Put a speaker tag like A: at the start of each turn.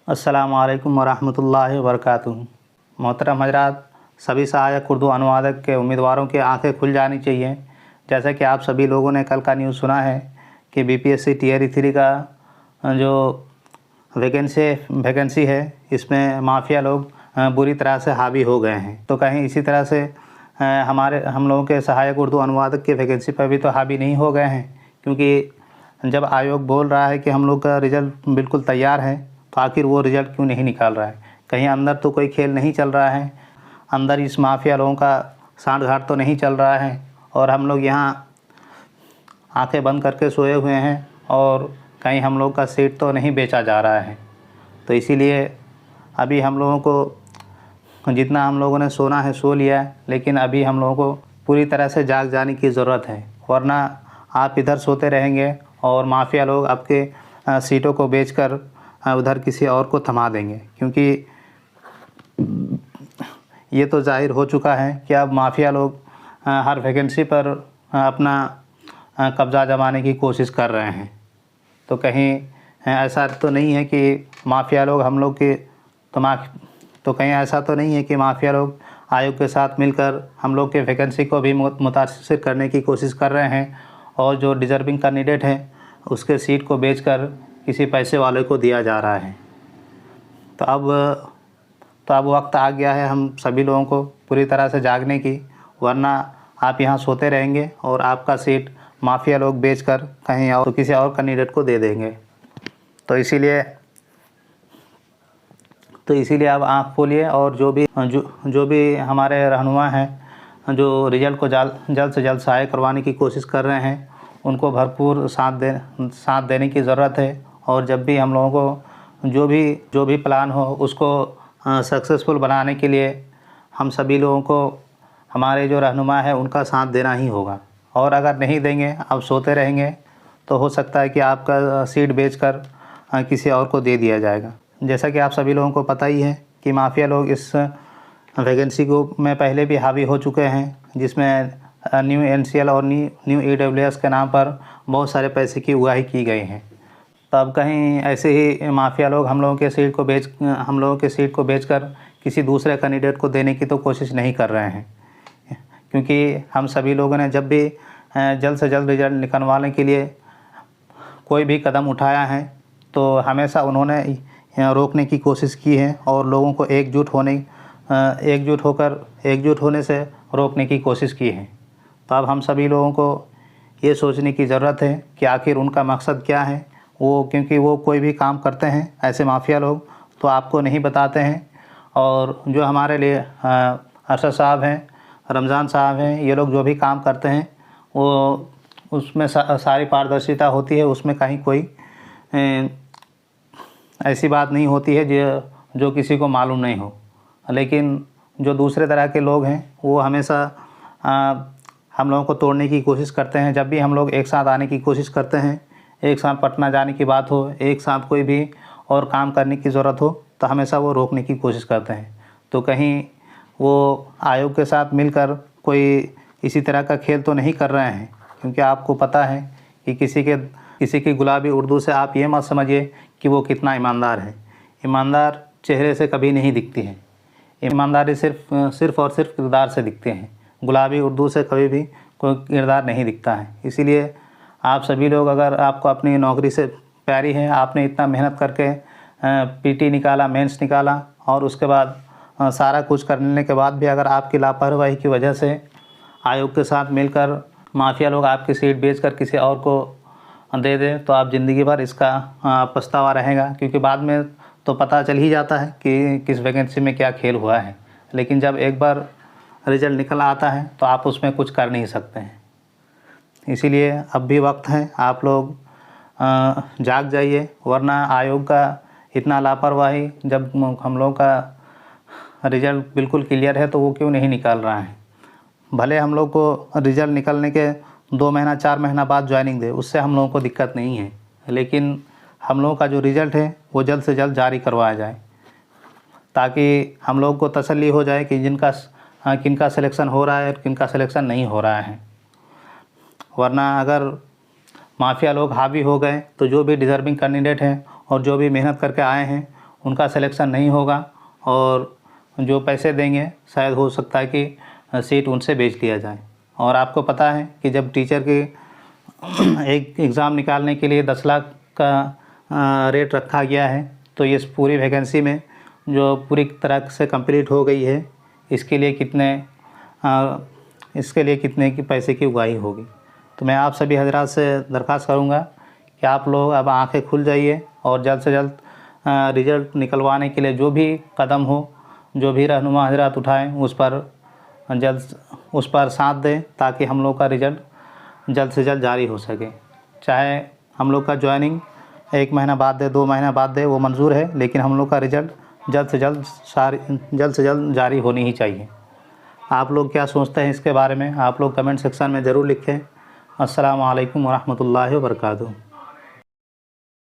A: अस्सलामु अलैकुम वरहमतुल्लाहि वबरकातुहू। मोहतरम हजरात, सभी सहायक उर्दू अनुवादक के उम्मीदवारों की आंखें खुल जानी चाहिए। जैसा कि आप सभी लोगों ने कल का न्यूज़ सुना है कि बीपीएससी टियर 3 का जो वैकेंसी है, इसमें माफिया लोग बुरी तरह से हावी हो गए हैं। तो कहीं इसी तरह से हम लोगों के सहायक उर्दू अनुवादक की वैकेंसी पर भी तो हावी नहीं हो गए हैं, क्योंकि जब आयोग बोल रहा है कि हम लोग का रिज़ल्ट बिल्कुल तैयार है, तो आखिर वो रिज़ल्ट क्यों नहीं निकाल रहा है? कहीं अंदर तो कोई खेल नहीं चल रहा है, अंदर इस माफिया लोगों का सांठ-गांठ तो नहीं चल रहा है, और हम लोग यहाँ आंखें बंद करके सोए हुए हैं और कहीं हम लोग का सीट तो नहीं बेचा जा रहा है। तो इसीलिए अभी हम लोगों को जितना हम लोगों ने सोना है सो लिया है, लेकिन अभी हम लोगों को पूरी तरह से जाग जाने की ज़रूरत है, वरना आप इधर सोते रहेंगे और माफिया लोग आपके सीटों को बेचकर उधर किसी और को थमा देंगे। क्योंकि ये तो ज़ाहिर हो चुका है कि अब माफिया लोग हर वैकेंसी पर अपना कब्ज़ा जमाने की कोशिश कर रहे हैं। तो कहीं ऐसा तो नहीं है कि माफिया लोग हम लोग के कहीं ऐसा तो नहीं है कि माफिया लोग आयोग के साथ मिलकर हम लोग के वैकेंसी को भी मुतासिर करने की कोशिश कर रहे हैं, और जो डिज़र्विंग कैंडिडेट है उसके सीट को बेचकर किसी पैसे वाले को दिया जा रहा है। तो अब वक्त आ गया है हम सभी लोगों को पूरी तरह से जागने की, वरना आप यहाँ सोते रहेंगे और आपका सीट माफिया लोग बेचकर कहीं और किसी और कैंडिडेट को दे देंगे। तो इसीलिए अब आँख खोलिए, और जो भी हमारे रहनुमा हैं जो रिज़ल्ट को जल्द से जल्द शाये करवाने की कोशिश कर रहे हैं, उनको भरपूर साथ देने की ज़रूरत है। और जब भी हम लोगों को जो भी प्लान हो उसको सक्सेसफुल बनाने के लिए हम सभी लोगों को हमारे जो रहनुमा है उनका साथ देना ही होगा। और अगर नहीं देंगे, अब सोते रहेंगे, तो हो सकता है कि आपका सीट बेचकर किसी और को दे दिया जाएगा। जैसा कि आप सभी लोगों को पता ही है कि माफिया लोग इस वैकेंसी को में पहले भी हावी हो चुके हैं, जिसमें न्यू एनसीएल और न्यू ईडब्ल्यूएस के नाम पर बहुत सारे पैसे की उगाही की गई है। तब कहीं ऐसे ही माफिया लोग हम लोगों के सीट को बेचकर किसी दूसरे कैंडिडेट को देने की तो कोशिश नहीं कर रहे हैं। क्योंकि हम सभी लोगों ने जब भी जल्द से जल्द रिजल्ट निकलवाने के लिए कोई भी कदम उठाया है, तो हमेशा उन्होंने रोकने की कोशिश की है और लोगों को एकजुट होने से रोकने की कोशिश की है। तो अब हम सभी लोगों को ये सोचने की ज़रूरत है कि आखिर उनका मकसद क्या है। क्योंकि वो कोई भी काम करते हैं ऐसे माफिया लोग तो आपको नहीं बताते हैं, और जो हमारे लिए अरशद साहब हैं, रमज़ान साहब हैं, ये लोग जो भी काम करते हैं वो उसमें सारी पारदर्शिता होती है, उसमें कहीं कोई ऐसी बात नहीं होती है जो किसी को मालूम नहीं हो। लेकिन जो दूसरे तरह के लोग हैं वो हमेशा हम लोगों को तोड़ने की कोशिश करते हैं। जब भी हम लोग एक साथ आने की कोशिश करते हैं, एक साथ पटना जाने की बात हो, एक साथ कोई भी और काम करने की ज़रूरत हो, तो हमेशा वो रोकने की कोशिश करते हैं। तो कहीं वो आयोग के साथ मिलकर कोई इसी तरह का खेल तो नहीं कर रहे हैं। क्योंकि आपको पता है कि किसी की गुलाबी उर्दू से आप ये मत समझिए कि वो कितना ईमानदार है। ईमानदार चेहरे से कभी नहीं दिखती है, ईमानदारी सिर्फ़ और सिर्फ किरदार से दिखते हैं। गुलाबी उर्दू से कभी भी कोई किरदार नहीं दिखता है। इसीलिए आप सभी लोग, अगर आपको अपनी नौकरी से प्यारी है, आपने इतना मेहनत करके पीटी निकाला, मेंस निकाला, और उसके बाद सारा कुछ करने के बाद भी अगर आपकी लापरवाही की वजह से आयोग के साथ मिलकर माफिया लोग आपकी सीट बेचकर किसी और को दे दें, तो आप ज़िंदगी भर इसका पछतावा रहेगा। क्योंकि बाद में तो पता चल ही जाता है कि किस वैकेंसी में क्या खेल हुआ है, लेकिन जब एक बार रिज़ल्ट निकल आता है तो आप उसमें कुछ कर नहीं सकते हैं। इसीलिए अब भी वक्त है, आप लोग जाग जाइए, वरना आयोग का इतना लापरवाही, जब हम लोग का रिज़ल्ट बिल्कुल क्लियर है तो वो क्यों नहीं निकाल रहा है। भले हम लोग को रिज़ल्ट निकलने के 2 महीना 4 महीना बाद ज्वाइनिंग दे, उससे हम लोगों को दिक्कत नहीं है, लेकिन हम लोगों का जो रिज़ल्ट है वो जल्द से जल्द जारी करवाया जाए, ताकि हम लोग को तसल्ली हो जाए कि किनका सिलेक्शन हो रहा है और किनका सिलेक्शन नहीं हो रहा है। वरना अगर माफिया लोग हावी हो गए तो जो भी डिज़र्विंग कैंडिडेट हैं और जो भी मेहनत करके आए हैं उनका सिलेक्शन नहीं होगा और जो पैसे देंगे शायद हो सकता है कि सीट उनसे बेच लिया जाए। और आपको पता है कि जब टीचर के एक एग्ज़ाम निकालने के लिए 10 लाख का रेट रखा गया है, तो इस पूरी वैकेंसी में जो पूरी तरह से कंप्लीट हो गई है, इसके लिए कितने की पैसे की उगाही होगी। तो मैं आप सभी हजरात से दरख्वास्त करूँगा कि आप लोग अब आंखें खुल जाइए और जल्द से जल्द रिज़ल्ट निकलवाने के लिए जो भी कदम हो, जो भी रहनुमा हजरात उठाएं, उस पर साथ दें ताकि हम लोग का रिज़ल्ट जल्द से जल्द जारी हो सके। चाहे हम लोग का ज्वाइनिंग 1 महीना बाद दे, 2 महीना बाद दे, वो मंजूर है, लेकिन हम लोग का रिज़ल्ट जल्द से जल्द जारी होनी ही चाहिए। आप लोग क्या सोचते हैं इसके बारे में, आप लोग कमेंट सेक्शन में ज़रूर लिखें। अस्सलामु अलैकुम व रहमतुल्लाहि व बरकातुहू।